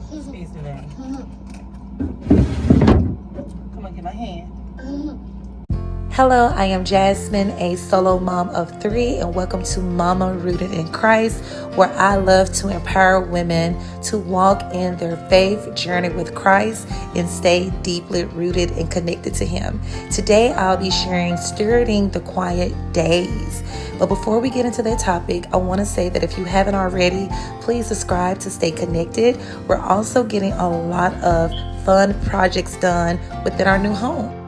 Please do that. Come on, get my hand. Hello, I am Jasmine, a solo mom of 3, and welcome to Mama Rooted in Christ, where I love to empower women to walk in their faith journey with Christ and stay deeply rooted and connected to Him. Today, I'll be sharing stewarding the quiet days. But before we get into that topic, I want to say that if you haven't already, please subscribe to stay connected. We're also getting a lot of fun projects done within our new home.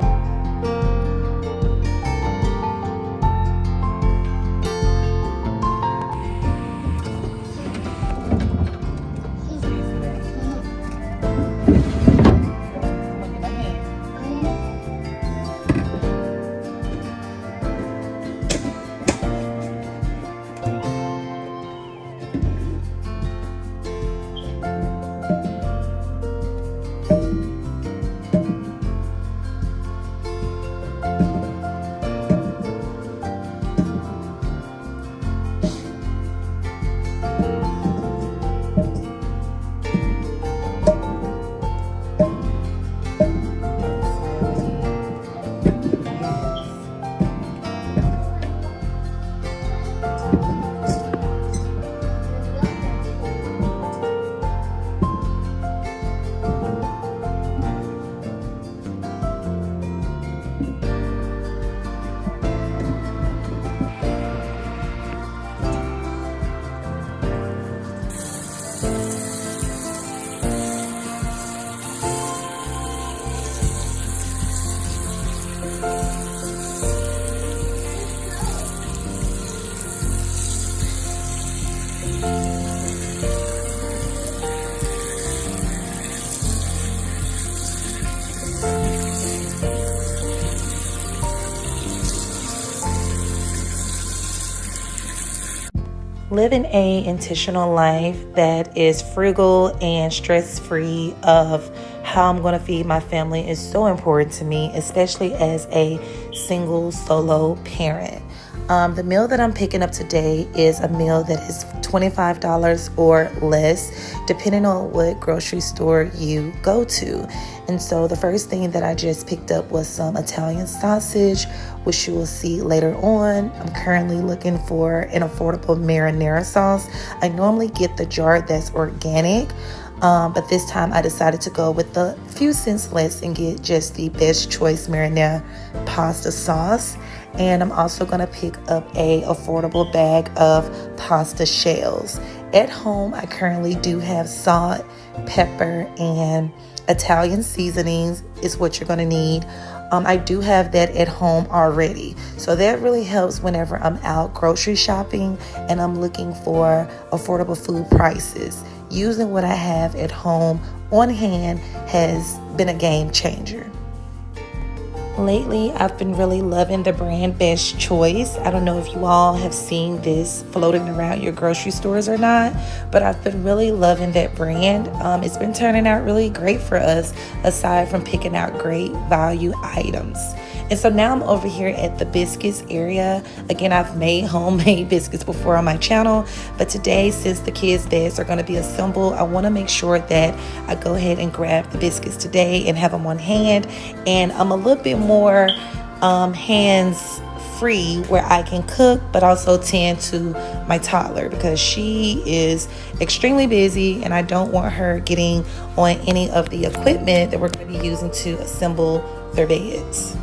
Living a intentional life that is frugal and stress-free of how I'm going to feed my family is so important to me, especially as a single solo parent. The meal that I'm picking up today is a meal that is $25 or less, depending on what grocery store you go to. And so the first thing that I just picked up was some Italian sausage, which you will see later on. I'm currently looking for an affordable marinara sauce. I normally get the jar that's organic, but this time I decided to go with the few cents less and get just the best choice marinara pasta sauce. And I'm also going to pick up a affordable bag of pasta shells. At home, I currently do have salt, pepper, and Italian seasonings is what you're going to need. I do have that at home already. So that really helps whenever I'm out grocery shopping and I'm looking for affordable food prices. Using what I have at home on hand has been a game changer. Lately, I've been really loving the brand Best Choice. I don't know if you all have seen this floating around your grocery stores or not, but I've been really loving that brand. It's been turning out really great for us, aside from picking out great value items. And so now I'm over here at the biscuits area. Again, I've made homemade biscuits before on my channel, but today, since the kids' dads are going to be assembled, I want to make sure that I go ahead and grab the biscuits today and have them on hand. And I'm a little bit more hands free where I can cook but also tend to my toddler because she is extremely busy and I don't want her getting on any of the equipment that we're going to be using to assemble their beds.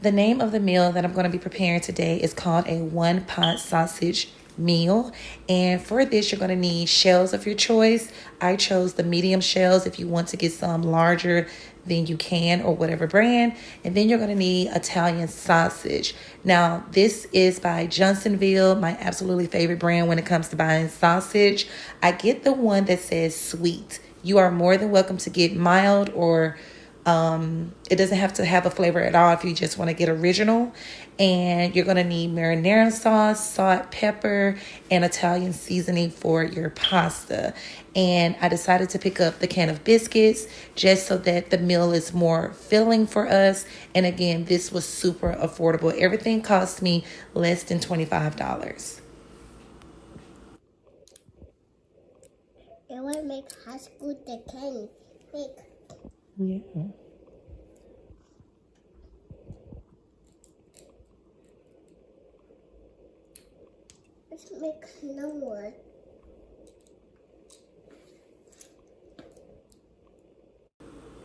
The name of the meal that I'm going to be preparing today is called a one-pot sausage meal. And for this, you're going to need shells of your choice. I chose the medium shells. If you want to get some larger, then you can, or whatever brand. And then you're going to need Italian sausage. Now, this is by Johnsonville, my absolutely favorite brand when it comes to buying sausage. I get the one that says sweet. You are more than welcome to get mild or It doesn't have to have a flavor at all if you just want to get original. And you're going to need marinara sauce, salt, pepper, and Italian seasoning for your pasta. And I decided to pick up the can of biscuits just so that the meal is more filling for us. And again, this was super affordable. Everything cost me less than $25. I want to make high school the can make. Yeah. Let's make no more.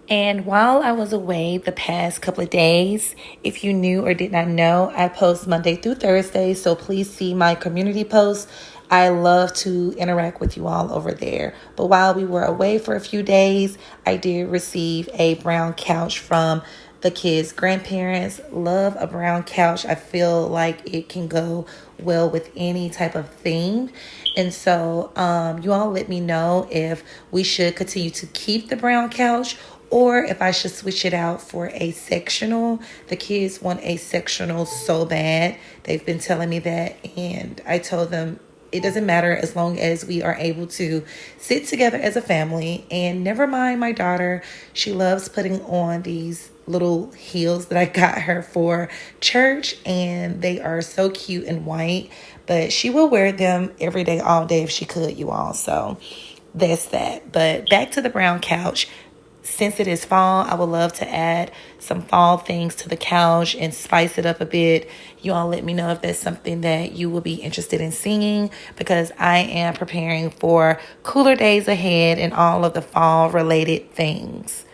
And while I was away the past couple of days, if you knew or did not know, I post Monday through Thursday. So please see my community posts. I love to interact with you all over there. But while we were away for a few days, I did receive a brown couch from the kids' grandparents. Love a brown couch. I feel like it can go well with any type of theme. And so you all let me know if we should continue to keep the brown couch or if I should switch it out for a sectional. The kids want a sectional so bad. They've been telling me that, and I told them it doesn't matter as long as we are able to sit together as a family. And never mind my daughter, she loves putting on these little heels that I got her for church, and they are so cute and white, but she will wear them every day, all day if she could, you all. So that's that. But back to the brown couch. Since it is fall, I would love to add some fall things to the couch and spice it up a bit. You all let me know if that's something that you will be interested in seeing, because I am preparing for cooler days ahead and all of the fall related things.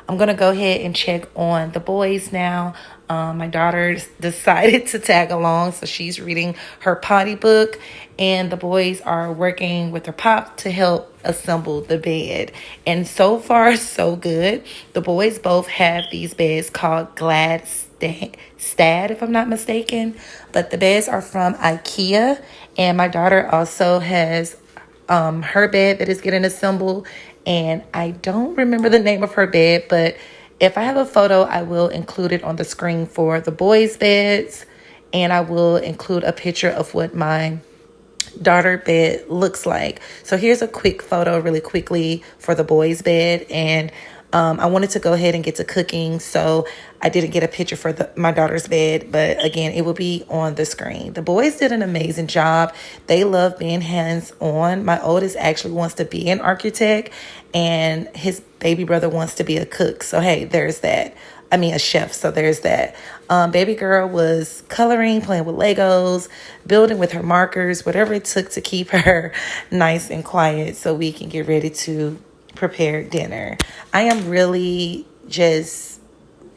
I'm going to go ahead and check on the boys now. My daughter decided to tag along, so she's reading her potty book, and the boys are working with their pop to help assemble the bed. And so far, so good. The boys both have these beds called Stad, if I'm not mistaken, but the beds are from IKEA, and my daughter also has her bed that is getting assembled, and I don't remember the name of her bed, but if I have a photo, I will include it on the screen for the boys' beds, and I will include a picture of what my daughter bed looks like. So here's a quick photo really quickly for the boys' bed, and I wanted to go ahead and get to cooking, so I didn't get a picture for my daughter's bed, but again, it will be on the screen. The boys did an amazing job. They love being hands-on. My oldest actually wants to be an architect, and his baby brother wants to be a cook. So hey, there's that. I mean, a chef. So there's that. Baby girl was coloring, playing with Legos, building with her markers, whatever it took to keep her nice and quiet so we can get ready to prepare dinner. I am really just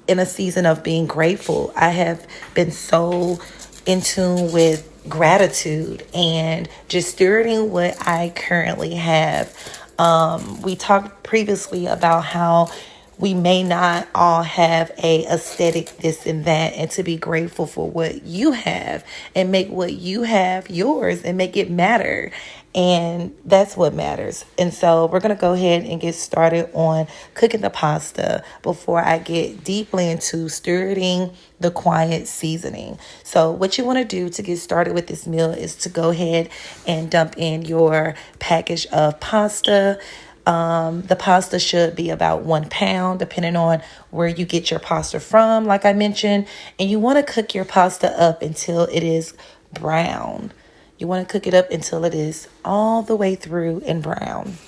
in a season of being grateful. I have been so in tune with gratitude and just stewarding what I currently have. We talked previously about how we may not all have a aesthetic this and that, and to be grateful for what you have and make what you have yours and make it matter. And that's what matters. And so we're going to go ahead and get started on cooking the pasta before I get deeply into stewarding the quiet seasoning. So what you want to do to get started with this meal is to go ahead and dump in your package of pasta. The pasta should be about 1 pound, depending on where you get your pasta from, like I mentioned. And you want to cook your pasta up until it is brown. You want to cook it up until it is all the way through and brown.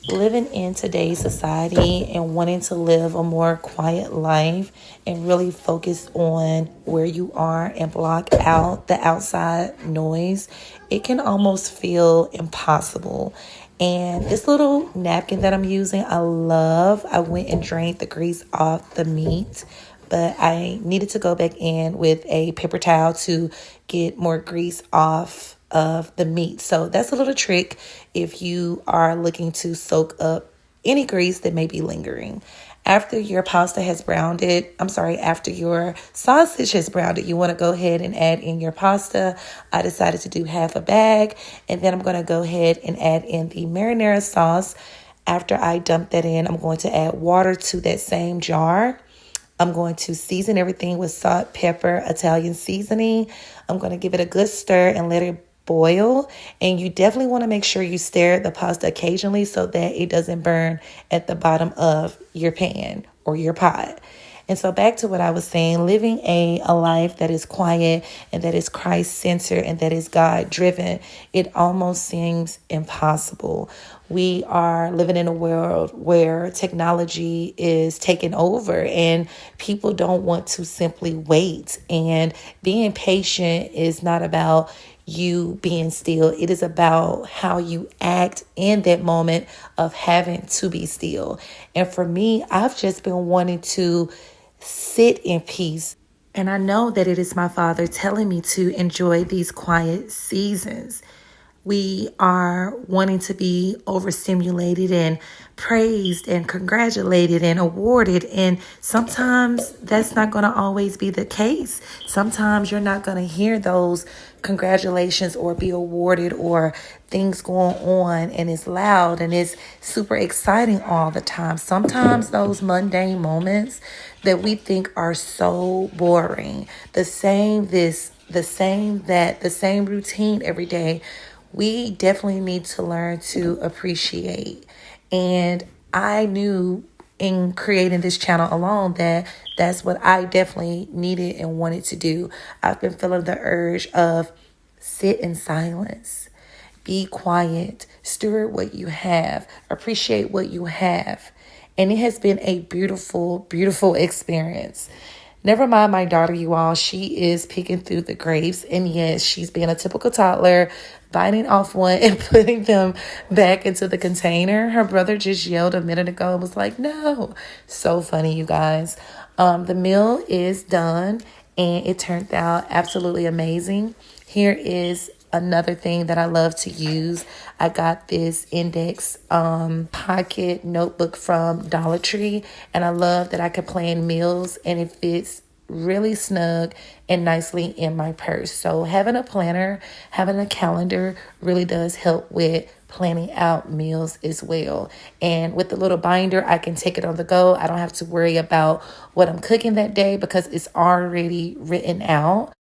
Living in today's society and wanting to live a more quiet life and really focus on where you are and block out the outside noise, it can almost feel impossible. And this little napkin that I'm using, I love. I went and drained the grease off the meat, but I needed to go back in with a paper towel to get more grease off of the meat. So that's a little trick if you are looking to soak up any grease that may be lingering. After your pasta has browned it, after your sausage has browned it, you want to go ahead and add in your pasta. I decided to do half a bag, and then I'm going to go ahead and add in the marinara sauce. After I dump that in, I'm going to add water to that same jar. I'm going to season everything with salt, pepper, Italian seasoning. I'm going to give it a good stir and let it boil. And you definitely want to make sure you stir the pasta occasionally so that it doesn't burn at the bottom of your pan or your pot. And so back to what I was saying, living a life that is quiet and that is Christ-centered and that is God-driven, it almost seems impossible. We are living in a world where technology is taking over and people don't want to simply wait. And being patient is not about you being still. It is about how you act in that moment of having to be still. And for me, I've just been wanting to sit in peace. And I know that it is my Father telling me to enjoy these quiet seasons. We are wanting to be overstimulated and praised and congratulated and awarded. And sometimes that's not going to always be the case. Sometimes you're not going to hear those congratulations or be awarded or things going on and it's loud and it's super exciting all the time. Sometimes those mundane moments that we think are so boring, the same routine every day, we definitely need to learn to appreciate. And I knew in creating this channel alone that that's what I definitely needed and wanted to do. I've been feeling the urge of sit in silence, be quiet, steward what you have, appreciate what you have. And it has been a beautiful, beautiful experience. Never mind my daughter, you all. She is picking through the grapes. And yes, she's being a typical toddler, biting off one and putting them back into the container. Her brother just yelled a minute ago and was like, no. So funny, you guys. The meal is done and it turned out absolutely amazing. Here is another thing that I love to use. I got this index pocket notebook from Dollar Tree, and I love that I can plan meals and it fits really snug and nicely in my purse. So having a planner, having a calendar really does help with planning out meals as well. And with the little binder, I can take it on the go. I don't have to worry about what I'm cooking that day because it's already written out.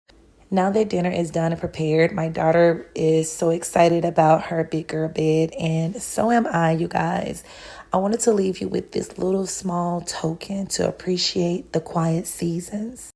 Now that dinner is done and prepared, my daughter is so excited about her big girl bed, and so am I, you guys. I wanted to leave you with this little small token to appreciate the quiet seasons.